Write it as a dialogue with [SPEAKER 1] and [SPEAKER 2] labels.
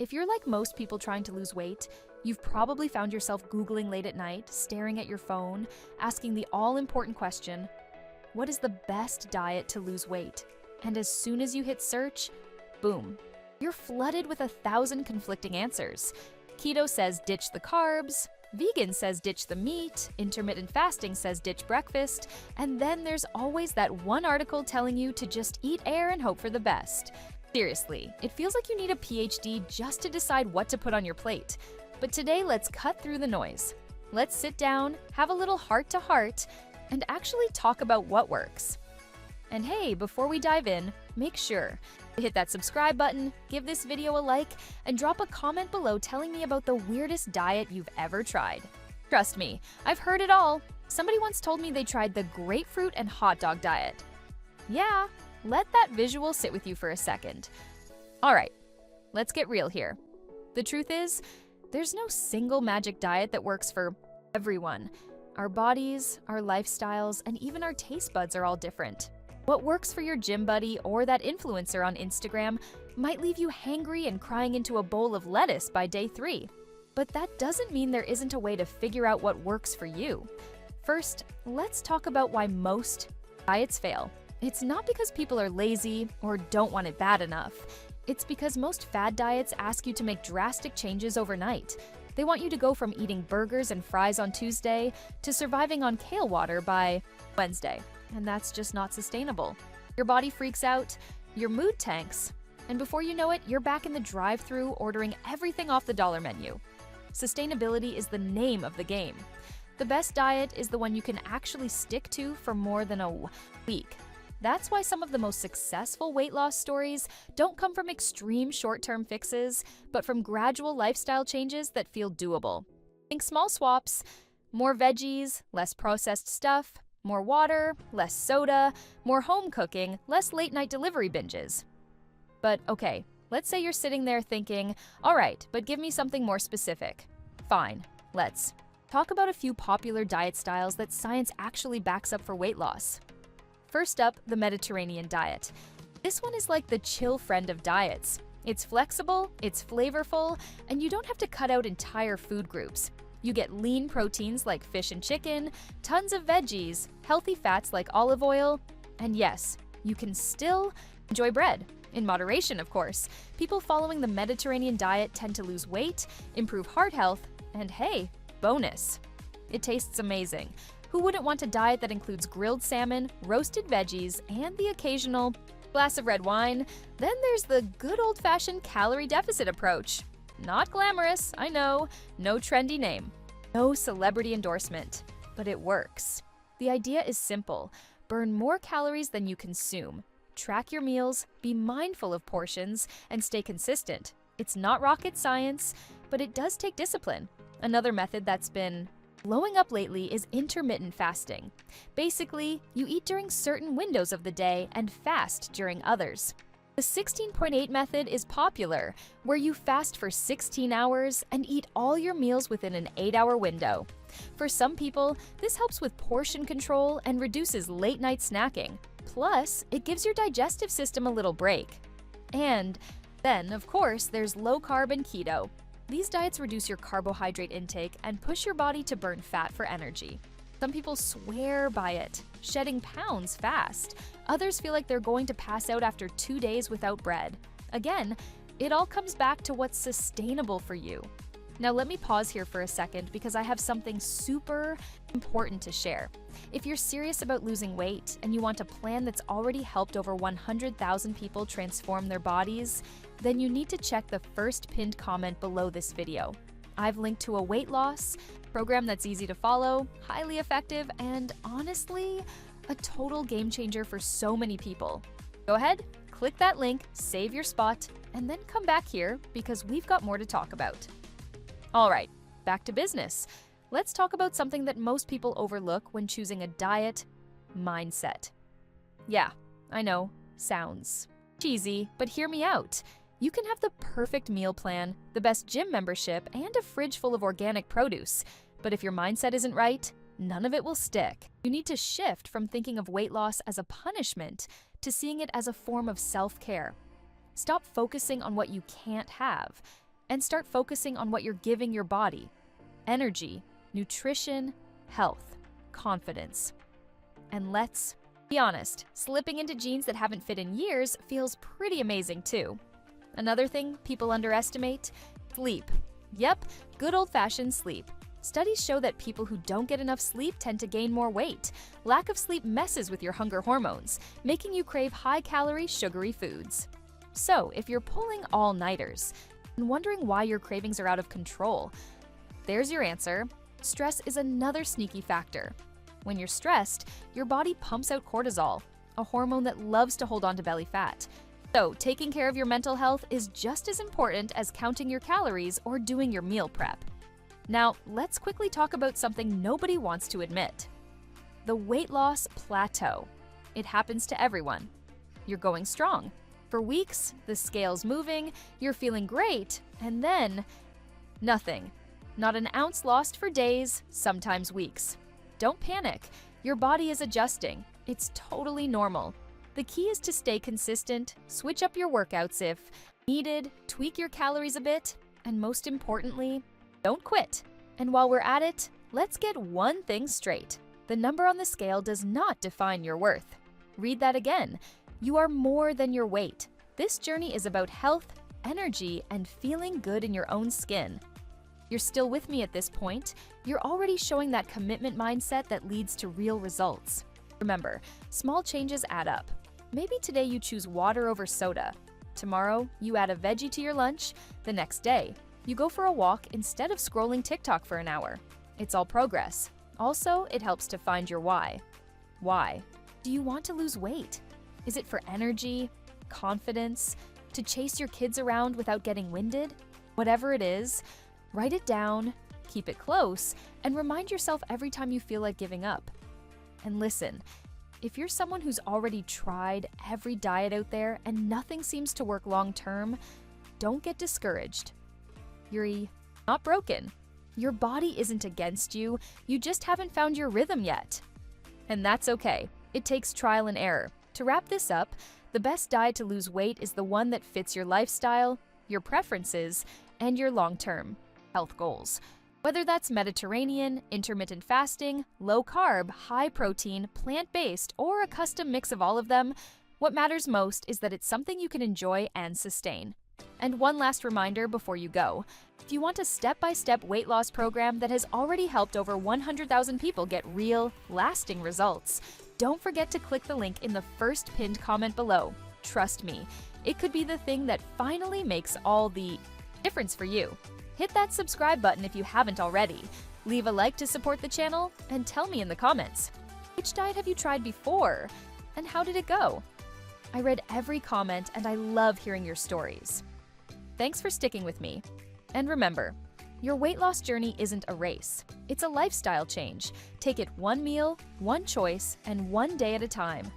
[SPEAKER 1] If you're like most people trying to lose weight, you've probably found yourself Googling late at night, staring at your phone, asking the all-important question, what is the best diet to lose weight? And as soon as you hit search, boom, you're flooded with 1,000 conflicting answers. Keto says ditch the carbs, vegan says ditch the meat, intermittent fasting says ditch breakfast, and then there's always that one article telling you to just eat air and hope for the best. Seriously, it feels like you need a PhD just to decide what to put on your plate. But today, let's cut through the noise. Let's sit down, have a little heart-to-heart, and actually talk about what works. And hey, before we dive in, make sure to hit that subscribe button, give this video a like, and drop a comment below telling me about the weirdest diet you've ever tried. Trust me, I've heard it all. Somebody once told me they tried the grapefruit and hot dog diet. Yeah, let that visual sit with you for a second. All right, let's get real here. The truth is, there's no single magic diet that works for everyone. Our bodies, our lifestyles, and even our taste buds are all different. What works for your gym buddy or that influencer on Instagram might leave you hangry and crying into a bowl of lettuce by day 3. But that doesn't mean there isn't a way to figure out what works for you. First, let's talk about why most diets fail. It's not because people are lazy or don't want it bad enough. It's because most fad diets ask you to make drastic changes overnight. They want you to go from eating burgers and fries on Tuesday to surviving on kale water by Wednesday. And that's just not sustainable. Your body freaks out, your mood tanks, and before you know it, you're back in the drive-thru ordering everything off the dollar menu. Sustainability is the name of the game. The best diet is the one you can actually stick to for more than a week. That's why some of the most successful weight loss stories don't come from extreme short-term fixes, but from gradual lifestyle changes that feel doable. Think small swaps, more veggies, less processed stuff, more water, less soda, more home cooking, less late-night delivery binges. But okay, let's say you're sitting there thinking, all right, but give me something more specific. Fine, let's talk about a few popular diet styles that science actually backs up for weight loss. First up, the Mediterranean diet. This one is like the chill friend of diets. It's flexible, it's flavorful, and you don't have to cut out entire food groups. You get lean proteins like fish and chicken, tons of veggies, healthy fats like olive oil, and yes, you can still enjoy bread. In moderation, of course. People following the Mediterranean diet tend to lose weight, improve heart health, and hey, bonus, it tastes amazing. Who wouldn't want a diet that includes grilled salmon, roasted veggies, and the occasional glass of red wine? Then there's the good old-fashioned calorie deficit approach. Not glamorous, I know, no trendy name, no celebrity endorsement, but it works. The idea is simple: burn more calories than you consume. Track your meals, be mindful of portions, and stay consistent. It's not rocket science, but it does take discipline. Another method that's been blowing up lately is intermittent fasting. Basically, you eat during certain windows of the day and fast during others. The 16.8 method is popular, where you fast for 16 hours and eat all your meals within an 8-hour window. For some people, this helps with portion control and reduces late-night snacking. Plus, it gives your digestive system a little break. And then, of course, there's low-carb and keto. These diets reduce your carbohydrate intake and push your body to burn fat for energy. Some people swear by it, shedding pounds fast. Others feel like they're going to pass out after 2 days without bread. Again, it all comes back to what's sustainable for you. Now let me pause here for a second because I have something super important to share. If you're serious about losing weight and you want a plan that's already helped over 100,000 people transform their bodies, then you need to check the first pinned comment below this video. I've linked to a weight loss program that's easy to follow, highly effective, and honestly, a total game changer for so many people. Go ahead, click that link, save your spot, and then come back here because we've got more to talk about. All right, back to business. Let's talk about something that most people overlook when choosing a diet: mindset. Yeah, I know, sounds cheesy, but hear me out. You can have the perfect meal plan, the best gym membership, and a fridge full of organic produce. But if your mindset isn't right, none of it will stick. You need to shift from thinking of weight loss as a punishment to seeing it as a form of self-care. Stop focusing on what you can't have and start focusing on what you're giving your body: energy, nutrition, health, confidence. And let's be honest, slipping into jeans that haven't fit in years feels pretty amazing too. Another thing people underestimate: sleep. Yep, good old-fashioned sleep. Studies show that people who don't get enough sleep tend to gain more weight. Lack of sleep messes with your hunger hormones, making you crave high-calorie, sugary foods. So, if you're pulling all-nighters and wondering why your cravings are out of control, there's your answer. Stress is another sneaky factor. When you're stressed, your body pumps out cortisol, a hormone that loves to hold on to belly fat. So, taking care of your mental health is just as important as counting your calories or doing your meal prep. Now, let's quickly talk about something nobody wants to admit: the weight loss plateau. It happens to everyone. You're going strong. For weeks, the scale's moving, you're feeling great, and then nothing. Not an ounce lost for days, sometimes weeks. Don't panic. Your body is adjusting. It's totally normal. The key is to stay consistent, switch up your workouts if needed, tweak your calories a bit, and most importantly, don't quit. And while we're at it, let's get one thing straight: the number on the scale does not define your worth. Read that again. You are more than your weight. This journey is about health, energy, and feeling good in your own skin. You're still with me at this point. You're already showing that commitment mindset that leads to real results. Remember, small changes add up. Maybe today you choose water over soda. Tomorrow, you add a veggie to your lunch. The next day, you go for a walk instead of scrolling TikTok for an hour. It's all progress. Also, it helps to find your why. Why? Do you want to lose weight? Is it for energy, confidence, to chase your kids around without getting winded? Whatever it is, write it down, keep it close, and remind yourself every time you feel like giving up. And listen, if you're someone who's already tried every diet out there and nothing seems to work long-term, don't get discouraged. You're not broken. Your body isn't against you. You just haven't found your rhythm yet. And that's okay. It takes trial and error. To wrap this up, the best diet to lose weight is the one that fits your lifestyle, your preferences, and your long-term health goals. Whether that's Mediterranean, intermittent fasting, low-carb, high-protein, plant-based, or a custom mix of all of them, what matters most is that it's something you can enjoy and sustain. And one last reminder before you go: if you want a step-by-step weight loss program that has already helped over 100,000 people get real, lasting results, don't forget to click the link in the first pinned comment below. Trust me, it could be the thing that finally makes all the difference for you. Hit that subscribe button if you haven't already. Leave a like to support the channel, and tell me in the comments, which diet have you tried before, and how did it go? I read every comment, and I love hearing your stories. Thanks for sticking with me. And remember, your weight loss journey isn't a race. It's a lifestyle change. Take it one meal, one choice, and one day at a time.